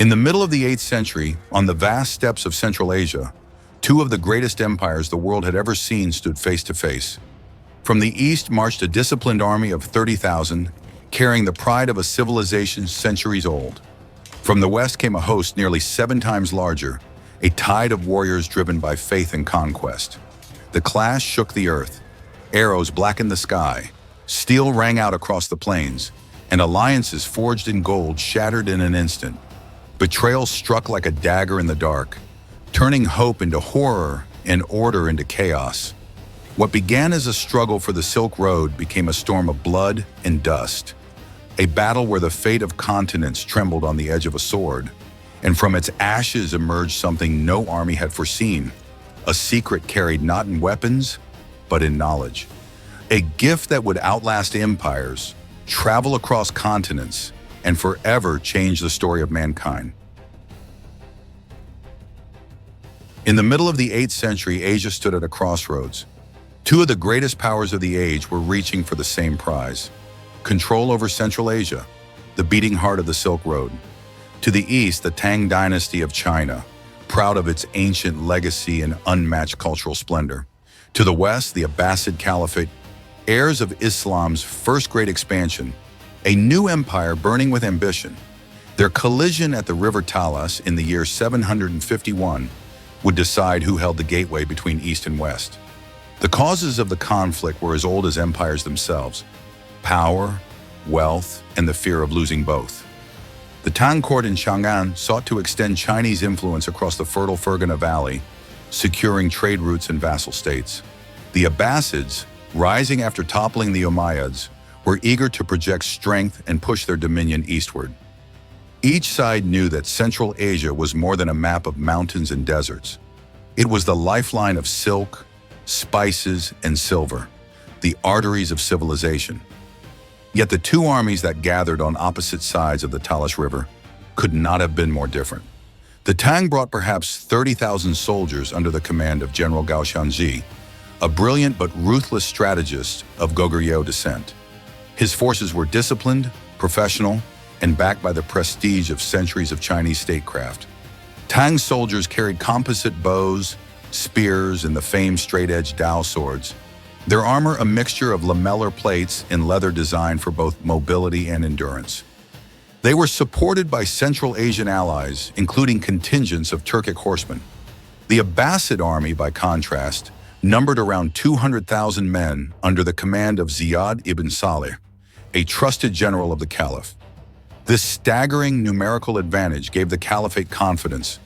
In the middle of the 8th century, on the vast steppes of Central Asia, two of the greatest empires the world had ever seen stood face to face. From the east marched a disciplined army of 30,000, carrying the pride of a civilization centuries old. From the west came a host nearly 7 times larger, a tide of warriors driven by faith and conquest. The clash shook the earth. Arrows blackened the sky, steel rang out across the plains, and alliances forged in gold shattered in an instant. Betrayal struck like a dagger in the dark, turning hope into horror and order into chaos. What began as a struggle for the Silk Road became a storm of blood and dust, a battle where the fate of continents trembled on the edge of a sword, and from its ashes emerged something no army had foreseen, a secret carried not in weapons, but in knowledge. A gift that would outlast empires, travel across continents, and forever change the story of mankind. In the middle of the 8th century, Asia stood at a crossroads. Two of the greatest powers of the age were reaching for the same prize: control over Central Asia, the beating heart of the Silk Road. To the east, the Tang Dynasty of China, proud of its ancient legacy and unmatched cultural splendor. To the west, the Abbasid Caliphate, heirs of Islam's first great expansion, a new empire burning with ambition. Their collision at the river Talas in the year 751 would decide who held the gateway between east and west. The causes of the conflict were as old as empires themselves: power, wealth, and the fear of losing both. The Tang court in Chang'an sought to extend Chinese influence across the fertile Fergana Valley, securing trade routes and vassal states. The Abbasids, rising after toppling the Umayyads, were eager to project strength and push their dominion eastward. Each side knew that Central Asia was more than a map of mountains and deserts. It was the lifeline of silk, spices, and silver, the arteries of civilization. Yet the two armies that gathered on opposite sides of the Talas River could not have been more different. The Tang brought perhaps 30,000 soldiers under the command of General Gao Xianzhi, a brilliant but ruthless strategist of Goguryeo descent. His forces were disciplined, professional, and backed by the prestige of centuries of Chinese statecraft. Tang soldiers carried composite bows, spears, and the famed straight-edged Dao swords, their armor a mixture of lamellar plates and leather designed for both mobility and endurance. They were supported by Central Asian allies, including contingents of Turkic horsemen. The Abbasid army, by contrast, numbered around 200,000 men under the command of Ziyad ibn Salih, a trusted general of the Caliph. This staggering numerical advantage gave the Caliphate confidence,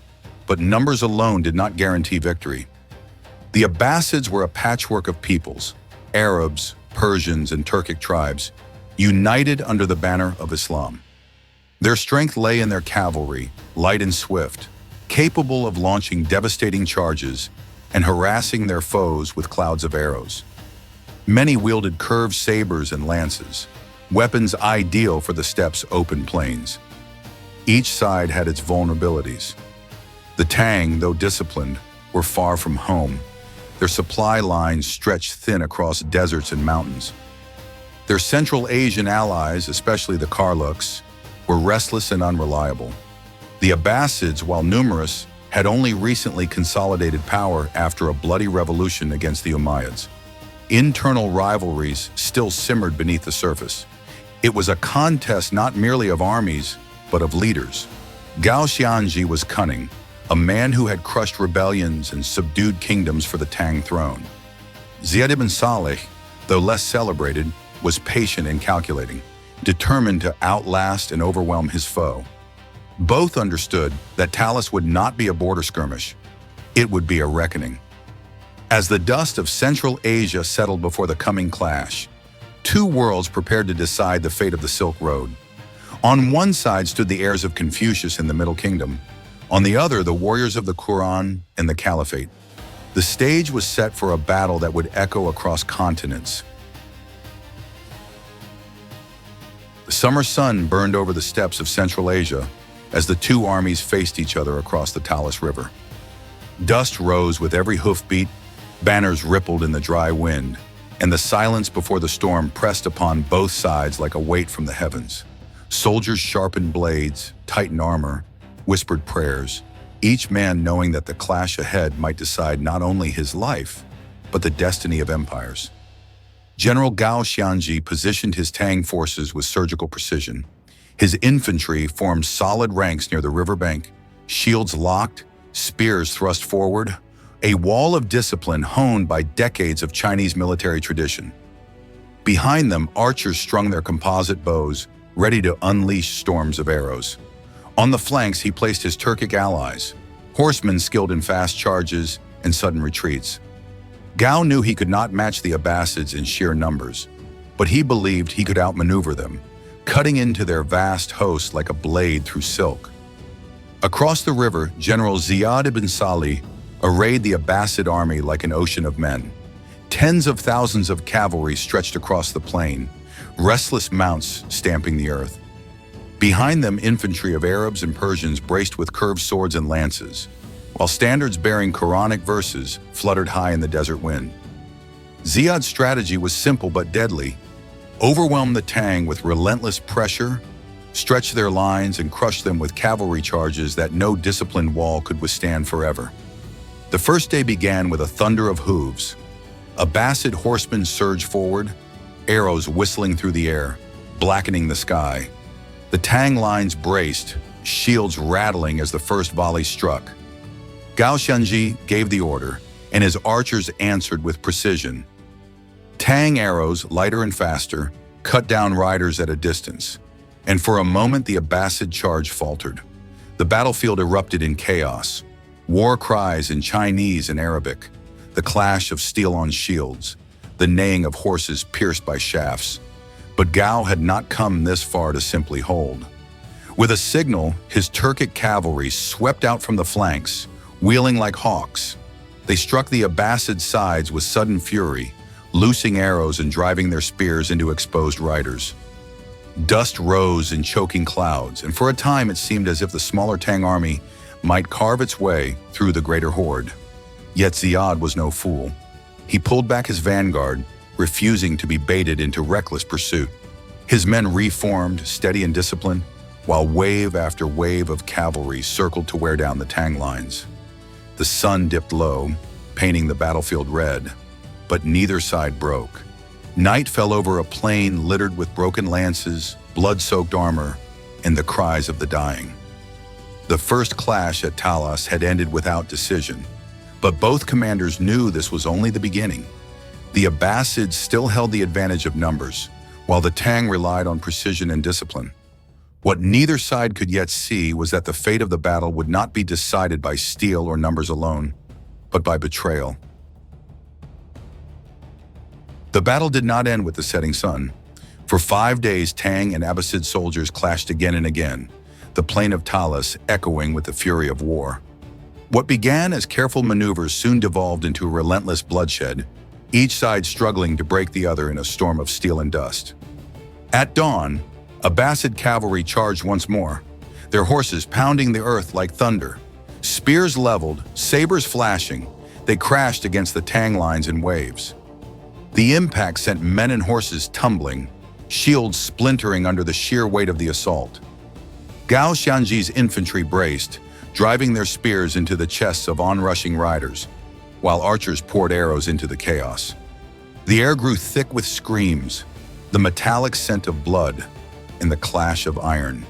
but numbers alone did not guarantee victory. The Abbasids were a patchwork of peoples, Arabs, Persians, and Turkic tribes, united under the banner of Islam. Their strength lay in their cavalry, light and swift, capable of launching devastating charges and harassing their foes with clouds of arrows. Many wielded curved sabers and lances, weapons ideal for the steppe's open plains. Each side had its vulnerabilities. The Tang, though disciplined, were far from home. Their supply lines stretched thin across deserts and mountains. Their Central Asian allies, especially the Karluks, were restless and unreliable. The Abbasids, while numerous, had only recently consolidated power after a bloody revolution against the Umayyads. Internal rivalries still simmered beneath the surface. It was a contest not merely of armies, but of leaders. Gao Xianzhi was cunning, a man who had crushed rebellions and subdued kingdoms for the Tang throne. Ziyad ibn Salih, though less celebrated, was patient and calculating, determined to outlast and overwhelm his foe. Both understood that Talas would not be a border skirmish. It would be a reckoning. As the dust of Central Asia settled before the coming clash, two worlds prepared to decide the fate of the Silk Road. On one side stood the heirs of Confucius in the Middle Kingdom. On the other, the warriors of the Quran and the Caliphate. The stage was set for a battle that would echo across continents. The summer sun burned over the steppes of Central Asia as the two armies faced each other across the Talas River. Dust rose with every hoofbeat, banners rippled in the dry wind, and the silence before the storm pressed upon both sides like a weight from the heavens. Soldiers sharpened blades, tightened armor, whispered prayers, each man knowing that the clash ahead might decide not only his life, but the destiny of empires. General Gao Xianji positioned his Tang forces with surgical precision. His infantry formed solid ranks near the riverbank, shields locked, spears thrust forward, a wall of discipline honed by decades of Chinese military tradition. Behind them, archers strung their composite bows, ready to unleash storms of arrows. On the flanks, he placed his Turkic allies, horsemen skilled in fast charges and sudden retreats. Gao knew he could not match the Abbasids in sheer numbers, but he believed he could outmaneuver them, cutting into their vast host like a blade through silk. Across the river, General Ziyad ibn Salih arrayed the Abbasid army like an ocean of men. Tens of thousands of cavalry stretched across the plain, restless mounts stamping the earth. Behind them, infantry of Arabs and Persians braced with curved swords and lances, while standards bearing Quranic verses fluttered high in the desert wind. Ziyad's strategy was simple but deadly. Overwhelm the Tang with relentless pressure, stretch their lines, and crush them with cavalry charges that no disciplined wall could withstand forever. The first day began with a thunder of hooves. Abbasid horsemen surged forward, arrows whistling through the air, blackening the sky. The Tang lines braced, shields rattling as the first volley struck. Gao Xianji gave the order, and his archers answered with precision. Tang arrows, lighter and faster, cut down riders at a distance, and for a moment the Abbasid charge faltered. The battlefield erupted in chaos. War cries in Chinese and Arabic, the clash of steel on shields, the neighing of horses pierced by shafts. But Gao had not come this far to simply hold. With a signal, his Turkic cavalry swept out from the flanks, wheeling like hawks. They struck the Abbasid sides with sudden fury, loosing arrows and driving their spears into exposed riders. Dust rose in choking clouds, and for a time it seemed as if the smaller Tang army might carve its way through the greater horde. Yet Ziyad was no fool. He pulled back his vanguard, refusing to be baited into reckless pursuit. His men reformed, steady and disciplined, while wave after wave of cavalry circled to wear down the Tang lines. The sun dipped low, painting the battlefield red, but neither side broke. Night fell over a plain littered with broken lances, blood-soaked armor, and the cries of the dying. The first clash at Talas had ended without decision, but both commanders knew this was only the beginning. The Abbasids still held the advantage of numbers, while the Tang relied on precision and discipline. What neither side could yet see was that the fate of the battle would not be decided by steel or numbers alone, but by betrayal. The battle did not end with the setting sun. For 5 days, Tang and Abbasid soldiers clashed again and again, the plain of Talas echoing with the fury of war. What began as careful maneuvers soon devolved into relentless bloodshed, each side struggling to break the other in a storm of steel and dust. At dawn, Abbasid cavalry charged once more, their horses pounding the earth like thunder. Spears leveled, sabers flashing, they crashed against the Tang lines in waves. The impact sent men and horses tumbling, shields splintering under the sheer weight of the assault. Gao Xianji's infantry braced, driving their spears into the chests of onrushing riders, while archers poured arrows into the chaos. The air grew thick with screams, the metallic scent of blood, and the clash of iron.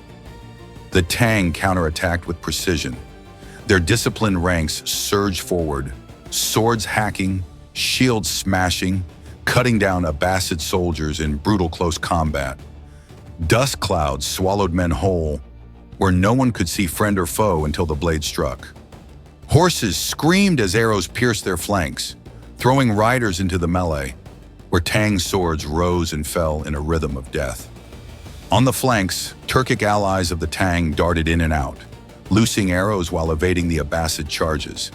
The Tang counterattacked with precision. Their disciplined ranks surged forward, swords hacking, shields smashing, cutting down Abbasid soldiers in brutal close combat. Dust clouds swallowed men whole, where no one could see friend or foe until the blade struck. Horses screamed as arrows pierced their flanks, throwing riders into the melee, where Tang swords rose and fell in a rhythm of death. On the flanks, Turkic allies of the Tang darted in and out, loosing arrows while evading the Abbasid charges.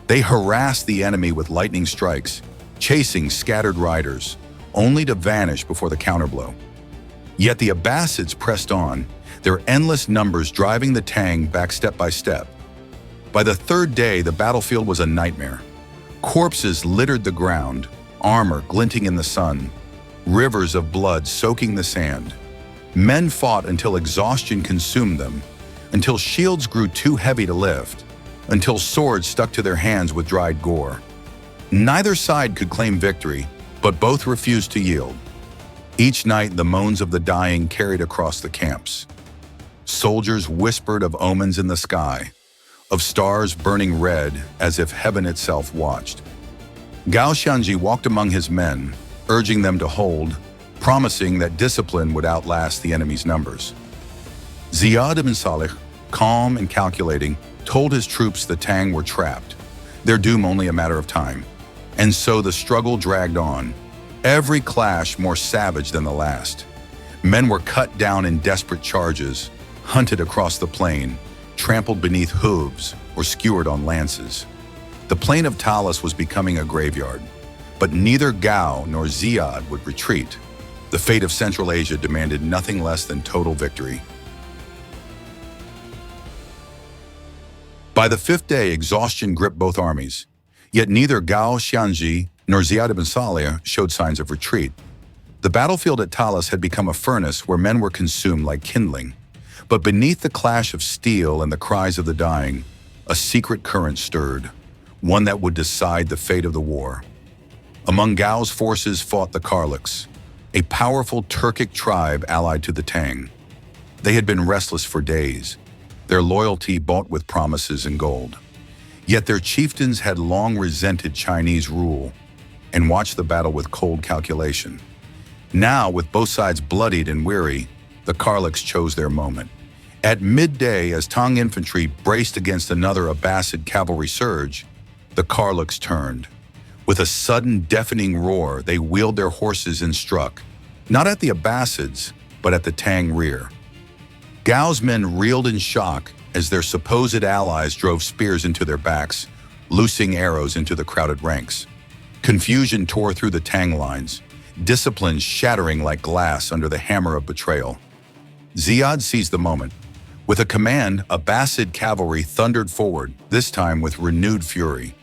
They harassed the enemy with lightning strikes, chasing scattered riders, only to vanish before the counterblow. Yet the Abbasids pressed on, their endless numbers driving the Tang back step by step. By the third day, the battlefield was a nightmare. Corpses littered the ground, armor glinting in the sun, rivers of blood soaking the sand. Men fought until exhaustion consumed them, until shields grew too heavy to lift, until swords stuck to their hands with dried gore. Neither side could claim victory, but both refused to yield. Each night, the moans of the dying carried across the camps. Soldiers whispered of omens in the sky, of stars burning red as if heaven itself watched. Gao Xianji walked among his men, urging them to hold, promising that discipline would outlast the enemy's numbers. Ziyad ibn Salih, calm and calculating, told his troops the Tang were trapped, their doom only a matter of time. And so the struggle dragged on, every clash more savage than the last. Men were cut down in desperate charges, hunted across the plain, trampled beneath hooves, or skewered on lances. The plain of Talas was becoming a graveyard, but neither Gao nor Ziyad would retreat. The fate of Central Asia demanded nothing less than total victory. By the fifth day, exhaustion gripped both armies, yet neither Gao Xianji nor Ziyad ibn Salih showed signs of retreat. The battlefield at Talas had become a furnace where men were consumed like kindling. But beneath the clash of steel and the cries of the dying, a secret current stirred, one that would decide the fate of the war. Among Gao's forces fought the Karluks, a powerful Turkic tribe allied to the Tang. They had been restless for days, their loyalty bought with promises and gold. Yet their chieftains had long resented Chinese rule and watched the battle with cold calculation. Now, with both sides bloodied and weary, the Karluks chose their moment. At midday, as Tang infantry braced against another Abbasid cavalry surge, the Karluks turned. With a sudden deafening roar, they wheeled their horses and struck, not at the Abbasids, but at the Tang rear. Gao's men reeled in shock as their supposed allies drove spears into their backs, loosing arrows into the crowded ranks. Confusion tore through the Tang lines, discipline shattering like glass under the hammer of betrayal. Ziyad seized the moment. With a command, Abbasid cavalry thundered forward, this time with renewed fury.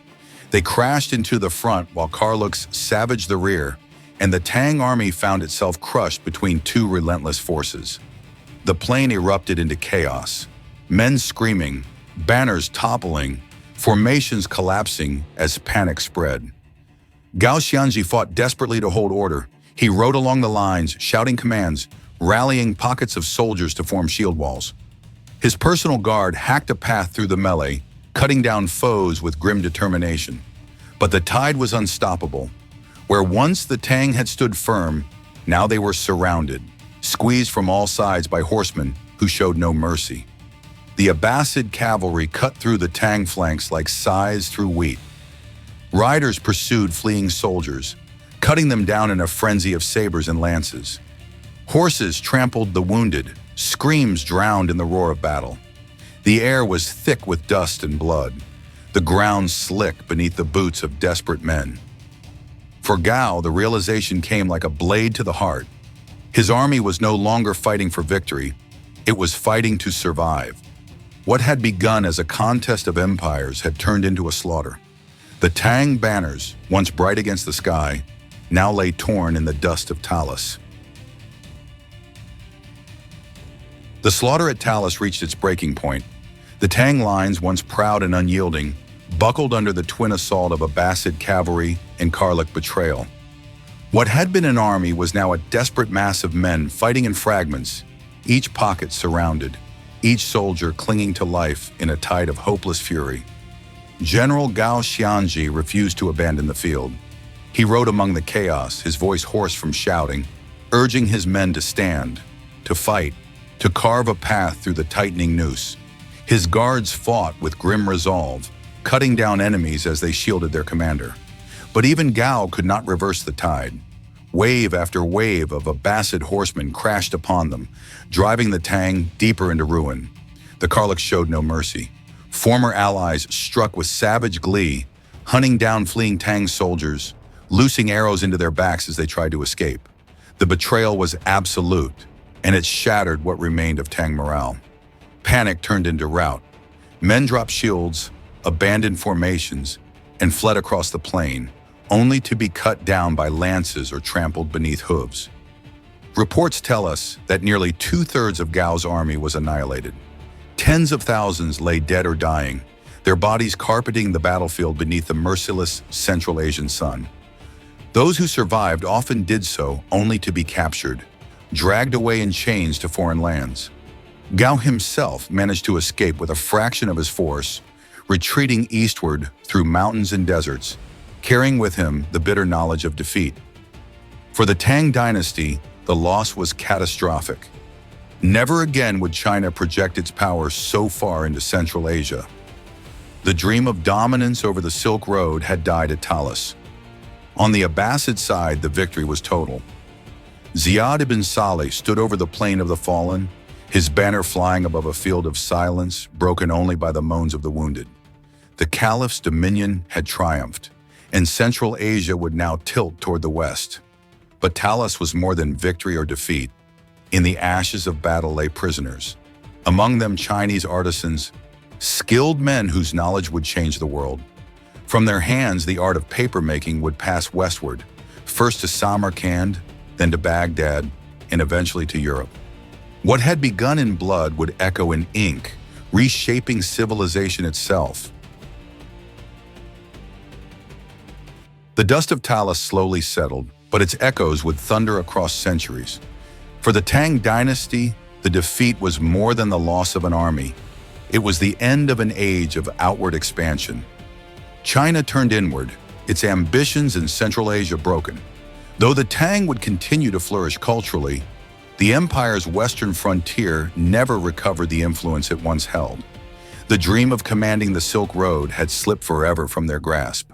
They crashed into the front while Karluks savaged the rear, and the Tang army found itself crushed between two relentless forces. The plain erupted into chaos, men screaming, banners toppling, formations collapsing as panic spread. Gao Xianji fought desperately to hold order. He rode along the lines, shouting commands, rallying pockets of soldiers to form shield walls. His personal guard hacked a path through the melee, cutting down foes with grim determination. But the tide was unstoppable. Where once the Tang had stood firm, now they were surrounded, squeezed from all sides by horsemen who showed no mercy. The Abbasid cavalry cut through the Tang flanks like scythes through wheat. Riders pursued fleeing soldiers, cutting them down in a frenzy of sabers and lances. Horses trampled the wounded, screams drowned in the roar of battle. The air was thick with dust and blood, the ground slick beneath the boots of desperate men. For Gao, the realization came like a blade to the heart. His army was no longer fighting for victory, it was fighting to survive. What had begun as a contest of empires had turned into a slaughter. The Tang banners, once bright against the sky, now lay torn in the dust of Talas. The slaughter at Talas reached its breaking point. The Tang lines, once proud and unyielding, buckled under the twin assault of Abbasid cavalry and Karluk betrayal. What had been an army was now a desperate mass of men fighting in fragments, each pocket surrounded, each soldier clinging to life in a tide of hopeless fury. General Gao Xianji refused to abandon the field. He rode among the chaos, his voice hoarse from shouting, urging his men to stand, to fight, to carve a path through the tightening noose. His guards fought with grim resolve, cutting down enemies as they shielded their commander. But even Gao could not reverse the tide. Wave after wave of Abbasid horsemen crashed upon them, driving the Tang deeper into ruin. The Karluks showed no mercy. Former allies struck with savage glee, hunting down fleeing Tang soldiers, loosing arrows into their backs as they tried to escape. The betrayal was absolute, and it shattered what remained of Tang morale. Panic turned into rout. Men dropped shields, abandoned formations, and fled across the plain, only to be cut down by lances or trampled beneath hooves. Reports tell us that nearly two-thirds of Gao's army was annihilated. Tens of thousands lay dead or dying, their bodies carpeting the battlefield beneath the merciless Central Asian sun. Those who survived often did so only to be captured, dragged away in chains to foreign lands. Gao himself managed to escape with a fraction of his force, retreating eastward through mountains and deserts, carrying with him the bitter knowledge of defeat. For the Tang Dynasty, the loss was catastrophic. Never again would China project its power so far into Central Asia. The dream of dominance over the Silk Road had died at Talas. On the Abbasid side, the victory was total. Ziyad ibn Salih stood over the plain of the fallen, his banner flying above a field of silence, broken only by the moans of the wounded. The caliph's dominion had triumphed, and Central Asia would now tilt toward the west. But Talas was more than victory or defeat. In the ashes of battle lay prisoners, among them Chinese artisans, skilled men whose knowledge would change the world. From their hands, the art of papermaking would pass westward, first to Samarkand, then to Baghdad, and eventually to Europe. What had begun in blood would echo in ink, reshaping civilization itself. The dust of Talas slowly settled, but its echoes would thunder across centuries. For the Tang Dynasty, the defeat was more than the loss of an army. It was the end of an age of outward expansion. China turned inward, its ambitions in Central Asia broken. Though the Tang would continue to flourish culturally, the empire's western frontier never recovered the influence it once held. The dream of commanding the Silk Road had slipped forever from their grasp.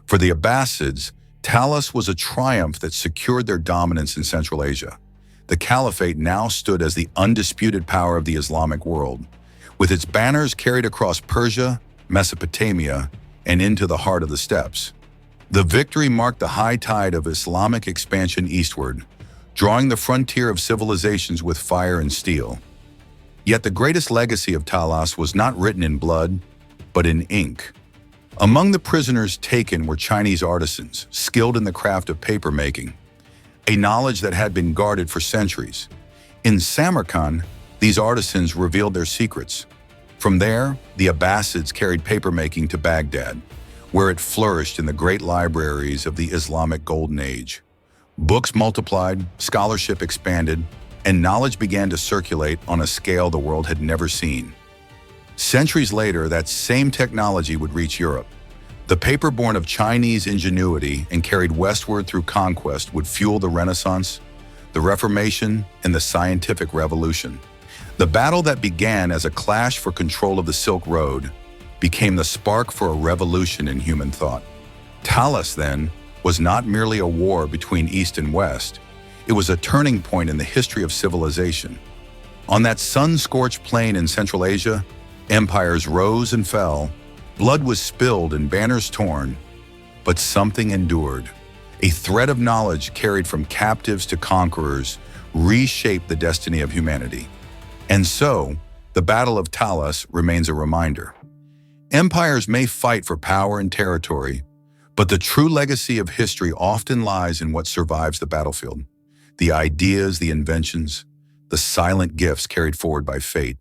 For the Abbasids, Talas was a triumph that secured their dominance in Central Asia. The Caliphate now stood as the undisputed power of the Islamic world, with its banners carried across Persia, Mesopotamia, and into the heart of the steppes. The victory marked the high tide of Islamic expansion eastward, drawing the frontier of civilizations with fire and steel. Yet the greatest legacy of Talas was not written in blood, but in ink. Among the prisoners taken were Chinese artisans, skilled in the craft of papermaking, a knowledge that had been guarded for centuries. In Samarkand, these artisans revealed their secrets. From there, the Abbasids carried papermaking to Baghdad, where it flourished in the great libraries of the Islamic Golden Age. Books multiplied, scholarship expanded, and knowledge began to circulate on a scale the world had never seen. Centuries later, that same technology would reach Europe. The paper born of Chinese ingenuity and carried westward through conquest would fuel the Renaissance, the Reformation, and the scientific revolution. The battle that began as a clash for control of the Silk Road became the spark for a revolution in human thought. Talas, then, was not merely a war between East and West. It was a turning point in the history of civilization. On that sun-scorched plain in Central Asia, empires rose and fell, blood was spilled and banners torn, but something endured. A thread of knowledge carried from captives to conquerors reshaped the destiny of humanity. And so, the Battle of Talas remains a reminder. Empires may fight for power and territory, but the true legacy of history often lies in what survives the battlefield. The ideas, the inventions, the silent gifts carried forward by fate.